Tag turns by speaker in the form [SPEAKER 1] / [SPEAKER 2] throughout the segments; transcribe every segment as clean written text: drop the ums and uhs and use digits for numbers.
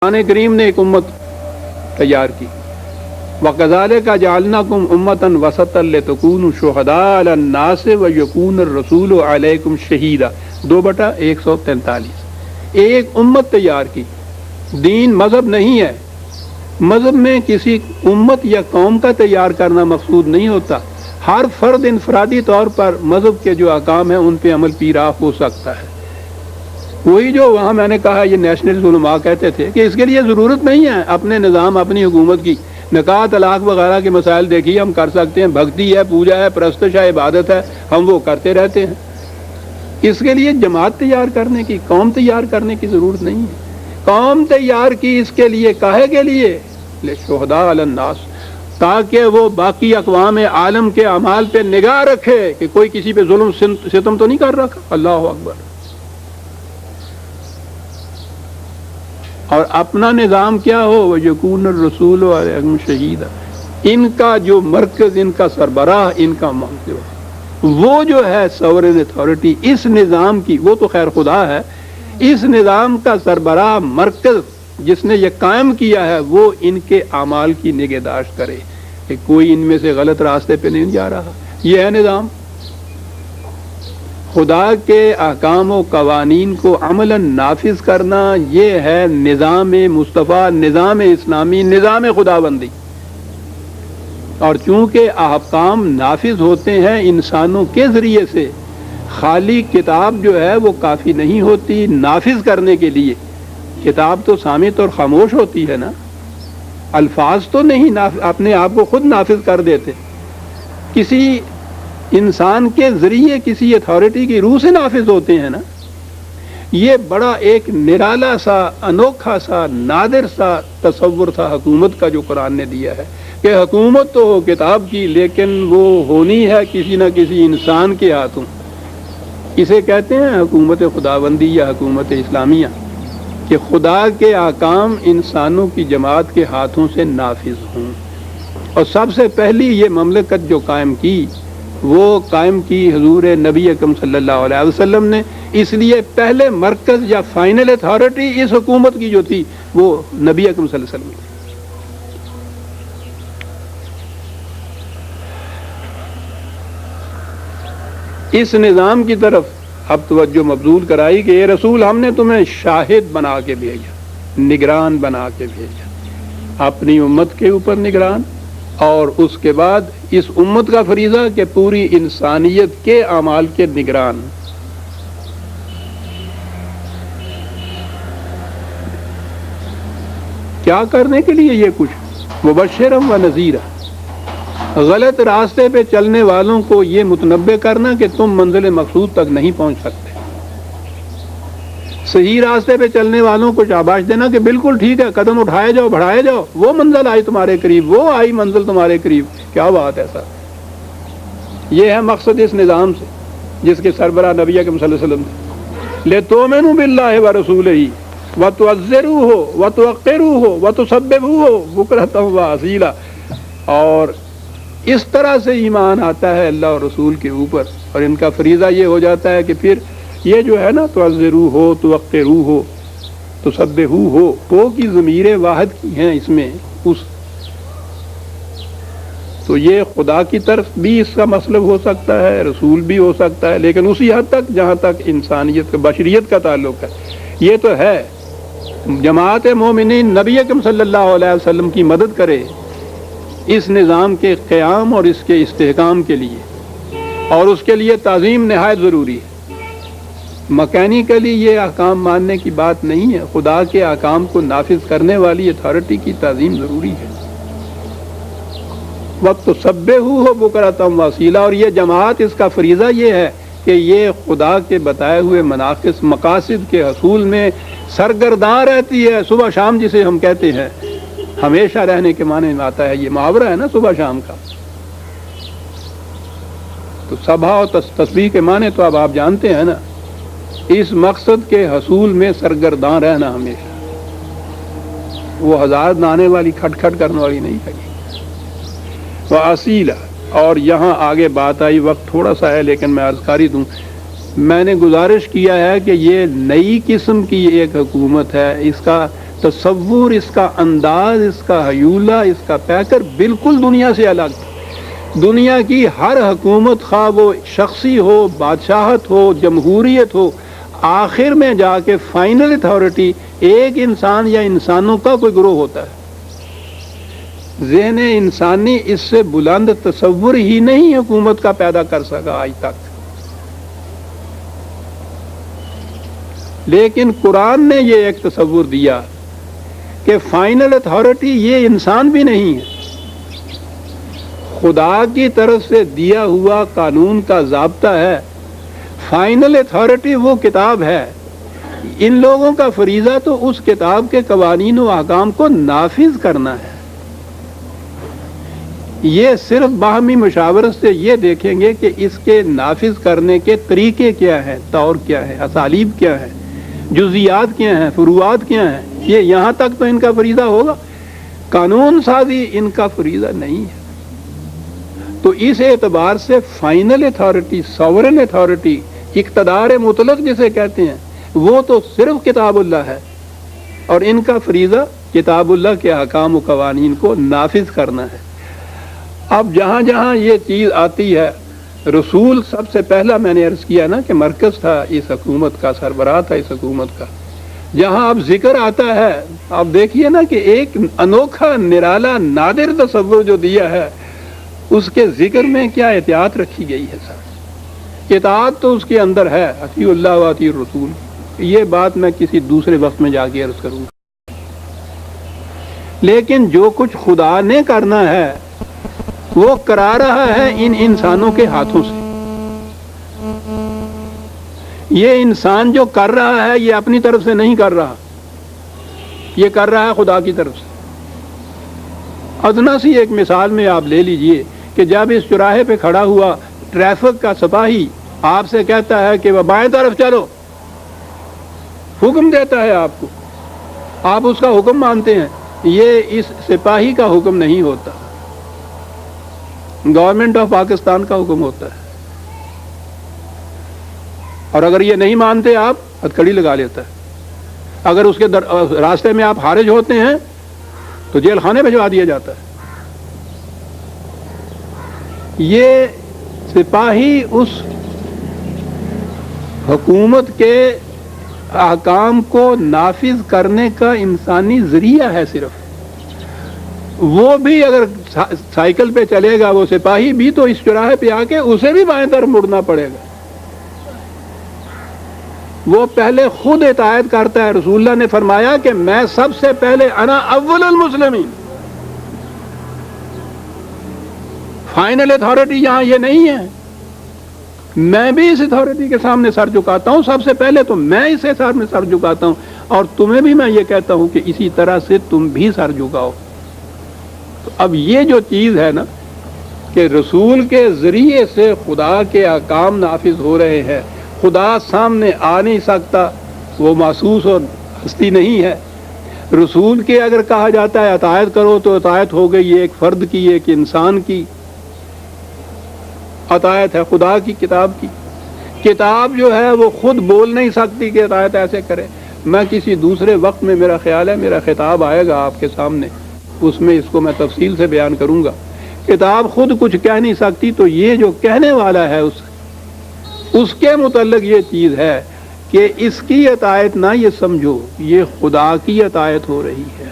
[SPEAKER 1] قرآن کریم نے ایک امت تیار کی، وَكَذَلِكَ جَعَلْنَاكُمْ أُمَّةً وَسَطًا لِتَكُونُوا شُهَدَاءَ عَلَى النَّاسِ وَيَكُونَ الرَّسُولُ عَلَيْكُمْ شَهِيدًا 2/143۔ ایک امت تیار کی۔ دین مذہب نہیں ہے، مذہب میں کسی امت یا قوم کا تیار کرنا مقصود نہیں ہوتا، ہر فرد انفرادی طور پر مذہب کے جو احکام ہیں ان پہ عمل پیرا ہو سکتا ہے۔ وہی جو وہاں میں نے کہا یہ نیشنل علماء کہتے تھے کہ اس کے لیے ضرورت نہیں ہے اپنے نظام اپنی حکومت کی، نکاح طلاق وغیرہ کے مسائل دیکھیے ہم کر سکتے ہیں، بھکتی ہے، پوجا ہے، پرستش ہے، عبادت ہے، ہم وہ کرتے رہتے ہیں۔ اس کے لیے جماعت تیار کرنے کی، قوم تیار کرنے کی ضرورت نہیں ہے۔ قوم تیار کی اس کے لیے، کاہے کے لیے؟ لشہداء علی الناس، تاکہ وہ باقی اقوام عالم کے اعمال پہ نگاہ رکھے کہ کوئی کسی پہ ظلم ستم تو نہیں کر رکھا۔ اللہ اکبر۔ اور اپنا نظام کیا ہو، وَيَكُونَ الرَّسُولُ عَلَيْكُمْ شَهِيدًا، ان کا جو مرکز، ان کا سربراہ، ان کا منصب، وہ جو ہے سورن اتھارٹی اس نظام کی، وہ تو خیر خدا ہے، اس نظام کا سربراہ مرکز جس نے یہ قائم کیا ہے وہ ان کے اعمال کی نگہداشت کرے کہ کوئی ان میں سے غلط راستے پہ نہیں جا رہا۔ یہ ہے نظام۔ خدا کے احکام و قوانین کو عملاً نافذ کرنا، یہ ہے نظام مصطفیٰ، نظام اسلامی، نظام خداوندی۔ اور چونکہ احکام نافذ ہوتے ہیں انسانوں کے ذریعے سے، خالی کتاب جو ہے وہ کافی نہیں ہوتی نافذ کرنے کے لیے۔ کتاب تو صامت اور خاموش ہوتی ہے نا، الفاظ تو نہیں اپنے آپ کو خود نافذ کر دیتے، کسی انسان کے ذریعے کسی اتھارٹی کی روح سے نافذ ہوتے ہیں نا۔ یہ بڑا ایک نرالا سا، انوکھا سا، نادر سا تصور تھا حکومت کا جو قرآن نے دیا ہے کہ حکومت تو ہو کتاب کی لیکن وہ ہونی ہے کسی نہ کسی انسان کے ہاتھوں۔ اسے کہتے ہیں حکومت خداوندی یا حکومت اسلامیہ، کہ خدا کے احکام انسانوں کی جماعت کے ہاتھوں سے نافذ ہوں۔ اور سب سے پہلی یہ مملکت جو قائم کی، وہ قائم کی حضور نبی اکرم صلی اللہ علیہ وسلم نے، اس لیے پہلے مرکز یا فائنل اتھارٹی اس حکومت کی جو تھی وہ نبی اکرم صلی اللہ علیہ وسلم تھی۔ اس نظام کی طرف اب توجہ مبذول کرائی کہ اے رسول ہم نے تمہیں شاہد بنا کے بھیجا، نگران بنا کے بھیجا، اپنی امت کے اوپر نگران، اور اس کے بعد اس امت کا فریضہ کہ پوری انسانیت کے اعمال کے نگران۔ کیا کرنے کے لیے یہ کچھ؟ مبشرا و نذیرا، غلط راستے پہ چلنے والوں کو یہ متنبہ کرنا کہ تم منزل مقصود تک نہیں پہنچ سکتے، صحیح راستے پہ چلنے والوں کو شاباش دینا کہ بالکل ٹھیک ہے، قدم اٹھائے جاؤ، بڑھائے جاؤ، وہ منزل آئی تمہارے قریب، وہ آئی منزل تمہارے قریب۔ کیا بات ہے سر، یہ ہے مقصد اس نظام سے جس کے سربراہ نبی اکرم صلی اللہ علیہ وسلم تھے۔ لِتُؤْمِنُوا بِاللَّهِ وَرَسُولِهِ وَتُعَزِّرُوهُ وَتُوَقِّرُوهُ وَتُسَبِّحُوهُ بُكْرَةً وَأَصِيلًا، اور اس طرح سے ایمان آتا ہے اللہ اور رسول کے اوپر، اور ان کا فریضہ یہ ہو جاتا ہے کہ پھر یہ جو ہے نا تعزرو ہو، توقرو ہو، تسبحو ہو کی ضمیر واحد کی ہیں اس میں، اس تو یہ خدا کی طرف بھی اس کا مطلب ہو سکتا ہے، رسول بھی ہو سکتا ہے، لیکن اسی حد تک جہاں تک انسانیت کا، بشریت کا تعلق ہے۔ یہ تو ہے جماعت مومنین نبی اکرم صلی اللہ علیہ وسلم کی مدد کرے اس نظام کے قیام اور اس کے استحکام کے لیے، اور اس کے لیے تعظیم نہایت ضروری ہے۔ مکینیکلی یہ احکام ماننے کی بات نہیں ہے، خدا کے احکام کو نافذ کرنے والی اتھارٹی کی تعظیم ضروری ہے۔ وقت سبحوہ بکرۃ وَاصیلا، اور یہ جماعت اس کا فریضہ یہ ہے کہ یہ خدا کے بتائے ہوئے مناقص مقاصد کے حصول میں سرگرداں رہتی ہے، صبح شام جسے ہم کہتے ہیں، ہمیشہ رہنے کے معنی میں آتا ہے، یہ محاورہ ہے نا صبح شام کا، تو صبح اور تسبیح کے معنی تو اب آپ جانتے ہیں نا، اس مقصد کے حصول میں سرگرداں رہنا ہمیشہ، وہ ہزار دانے والی کھٹ کھٹ کرنے والی نہیں ہے۔ وَأَصِيلًا، اور یہاں آگے بات آئی، وقت تھوڑا سا ہے لیکن میں عرض کاری دوں، میں نے گزارش کیا ہے کہ یہ نئی قسم کی ایک حکومت ہے، اس کا تصور، اس کا انداز، اس کا حیولہ، اس کا پیکر بالکل دنیا سے الگ تھا۔ دنیا کی ہر حکومت، خواہ وہ شخصی ہو، بادشاہت ہو، جمہوریت ہو، آخر میں جا کے فائنل اتھارٹی ایک انسان یا انسانوں کا کوئی گروہ ہوتا ہے۔ ذہن انسانی اس سے بلند تصور ہی نہیں حکومت کا پیدا کر سکا آج تک۔ لیکن قرآن نے یہ ایک تصور دیا کہ فائنل اتھارٹی یہ انسان بھی نہیں ہے، خدا کی طرف سے دیا ہوا قانون کا ضابطہ ہے۔ فائنل اتھارٹی وہ کتاب ہے، ان لوگوں کا فریضہ تو اس کتاب کے قوانین و احکام کو نافذ کرنا ہے۔ یہ صرف باہمی مشاورت سے یہ دیکھیں گے کہ اس کے نافذ کرنے کے طریقے کیا ہیں، طور کیا ہے، اسالیب کیا ہے، جزیات کیا ہیں، فروعات کیا ہیں، یہ یہاں تک تو ان کا فریضہ ہوگا، قانون سازی ان کا فریضہ نہیں ہے۔ تو اس اعتبار سے فائنل اتھارٹی، ساورن اتھارٹی، اقتدار مطلق جسے کہتے ہیں، وہ تو صرف کتاب اللہ ہے، اور ان کا فریضہ کتاب اللہ کے احکام و قوانین کو نافذ کرنا ہے۔ اب جہاں جہاں یہ چیز آتی ہے، رسول سب سے پہلا میں نے عرض کیا نا کہ مرکز تھا اس حکومت کا، سربراہ تھا اس حکومت کا۔ جہاں اب ذکر آتا ہے، آپ دیکھیے نا کہ ایک انوکھا، نرالا، نادر تصور جو دیا ہے، اس کے ذکر میں کیا احتیاط رکھی گئی ہے سر۔ اطاعت تو اس کے اندر ہے، اطیعوا اللہ و اطیعوا الرسول، یہ بات میں کسی دوسرے وقت میں جا کے عرض کروں گا۔ لیکن جو کچھ خدا نے کرنا ہے وہ کرا رہا ہے ان انسانوں کے ہاتھوں سے۔ یہ انسان جو کر رہا ہے یہ اپنی طرف سے نہیں کر رہا، یہ کر رہا ہے خدا کی طرف سے۔ ادنا سی ایک مثال میں آپ لے لیجئے کہ جب اس چوراہے پہ کھڑا ہوا ٹریفک کا سپاہی آپ سے کہتا ہے کہ وہ بائیں طرف چلو، حکم دیتا ہے آپ کو، آپ اس کا حکم مانتے ہیں، یہ اس سپاہی کا حکم نہیں ہوتا، گورنمنٹ آف پاکستان کا حکم ہوتا ہے۔ اور اگر یہ نہیں مانتے آپ، ہتھکڑی لگا لیتا ہے۔ اگر اس کے راستے میں آپ خارج ہوتے ہیں تو جیل خانے بھجوا دیا جاتا ہے۔ یہ سپاہی اس حکومت کے احکام کو نافذ کرنے کا انسانی ذریعہ ہے صرف۔ وہ بھی اگر سائیکل پہ چلے گا وہ سپاہی بھی تو اس چوراہے پہ آ کے اسے بھی بائیں طرف مڑنا پڑے گا۔ وہ پہلے خود اطاعت کرتا ہے۔ رسول اللہ نے فرمایا کہ میں سب سے پہلے انا اول المسلمین۔ فائنل اتھارٹی یہاں یہ نہیں ہے، میں بھی اس اتھارٹی کے سامنے سر جھکاتا ہوں، سب سے پہلے تو میں اسے سامنے سر جھکاتا ہوں، اور تمہیں بھی میں یہ کہتا ہوں کہ اسی طرح سے تم بھی سر جھکاؤ۔ تو اب یہ جو چیز ہے نا کہ رسول کے ذریعے سے خدا کے احکام نافذ ہو رہے ہیں، خدا سامنے آ نہیں سکتا، وہ محسوس اور ہستی نہیں ہے۔ رسول کے اگر کہا جاتا ہے اطاعت کرو تو اطاعت ہو گئی ایک فرد کی، ایک انسان کی اطاعت ہے، خدا کی کتاب کی۔ کتاب جو ہے وہ خود بول نہیں سکتی کہ اطاعت ایسے کرے۔ میں کسی دوسرے وقت میں، میرا خیال ہے میرا خطاب آئے گا آپ کے سامنے، اس میں اس کو میں تفصیل سے بیان کروں گا۔ کتاب خود کچھ کہہ نہیں سکتی، تو یہ جو کہنے والا ہے اس کے متعلق یہ چیز ہے کہ اس کی اطاعت نہ یہ سمجھو، یہ خدا کی اطاعت ہو رہی ہے۔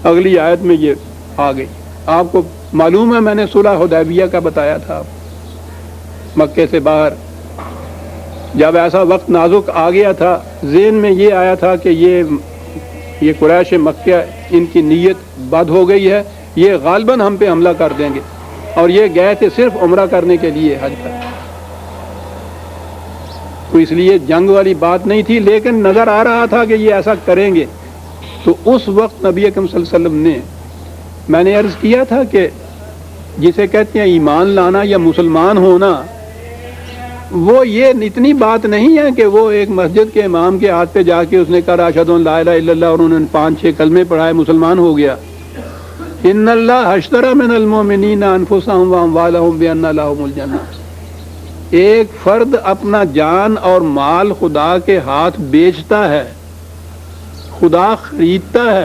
[SPEAKER 1] اگلی آیت میں یہ آ گئی۔ آپ کو معلوم ہے میں نے صلح حدیبیہ کا بتایا تھا، مکے سے باہر جب ایسا وقت نازک آ گیا تھا، ذہن میں یہ آیا تھا کہ یہ قریش مکہ ان کی نیت بد ہو گئی ہے، یہ غالباً ہم پہ حملہ کر دیں گے، اور یہ گئے تھے صرف عمرہ کرنے کے لیے حج پر، تو اس لیے جنگ والی بات نہیں تھی، لیکن نظر آ رہا تھا کہ یہ ایسا کریں گے۔ تو اس وقت نبی اکرم صلی اللہ علیہ وسلم نے، میں نے عرض کیا تھا کہ جسے کہتے ہیں ایمان لانا یا مسلمان ہونا، وہ یہ اتنی بات نہیں ہے کہ وہ ایک مسجد کے امام کے ہاتھ پہ جا کے اس نے کہا اشہد ان لا الہ الا اللہ اور انہوں نے 5-6 کلمے پڑھائے، مسلمان ہو گیا۔ ان اللہ اشتری من المؤمنین انفسهم واموالهم بان لهم الجنہ۔ ایک فرد اپنا جان اور مال خدا کے ہاتھ بیچتا ہے، خدا خریدتا ہے